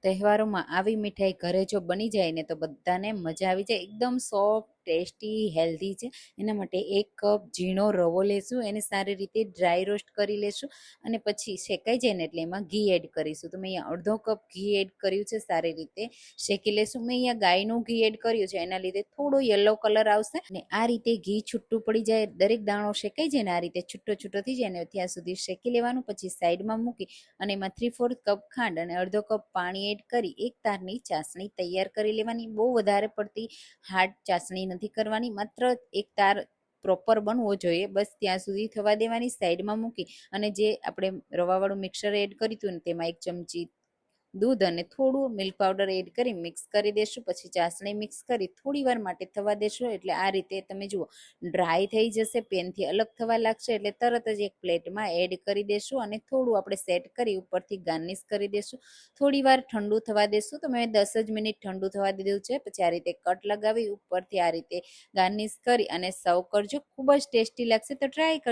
તહેવારોમાં આવી મીઠાઈ ઘરે જો બની જાય ને તો બધાને મજા આવી જાય, એકદમ સોફ્ટ ટેસ્ટી હેલ્ધી છે। એના માટે 1 કપ ઝીણો રવો લેશું, એને સારી રીતે ડ્રાય રોસ્ટ કરી લેશું અને પછી શેકાઈ જાય ને એટલે એમાં ઘી એડ કરીશું। તો મેં અહીંયા અડધો કપ ઘી એડ કર્યું છે, સારી રીતે શેકી લેશું। મેં અહીંયા ગાયનું ઘી એડ કર્યું છે, એના લીધે થોડો યલો કલર આવશે ને આ રીતે ઘી છૂટું પડી જાય, દરેક દાણો શેકાઈ જાય ને આ રીતે છૂટો છૂટો થઈ જાય ને ત્યાં સુધી શેકી લેવાનું। પછી સાઈડમાં મૂકી અને એમાં 3/4 કપ ખાંડ અને અડધો કપ પાણી એડ કરી 1 તારની ચાસણી તૈયાર કરી લેવાની। બહુ વધારે પડતી હાર્ડ ચાસણી નથી કરવાની, માત્ર 1 તાર પ્રોપર બનવો જોઈએ, બસ ત્યાં સુધી થવા દેવાની। સાઈડમાં મૂકી અને જે આપણે રવાવાળું મિક્સર એડ કર્યું હતું ને તેમાં 1 ચમચી દૂધ અને થોડું મિલ્ક પાવડર એડ કરી મિક્સ કરી દેશું। પછી ચાસણી મિક્સ કરી થોડી વાર માટે થવા દેશું, એટલે આ રીતે તમે જુઓ ડ્રાય થઈ જશે, પેનથી અલગ થવા લાગશે એટલે તરત જ એક પ્લેટમાં એડ કરી દેશું અને થોડું આપણે સેટ કરી ઉપરથી ગાર્નિશ કરી દેશું। થોડી વાર ઠંડુ થવા દેશું, તો મેં 10 જ મિનિટ ઠંડુ થવા દીધું છે। પછી આ રીતે કટ લગાવી ઉપરથી આ રીતે ગાર્નિશ કરી અને સર્વ કરજો, ખૂબ જ ટેસ્ટી લાગશે, તો ટ્રાય કરજો।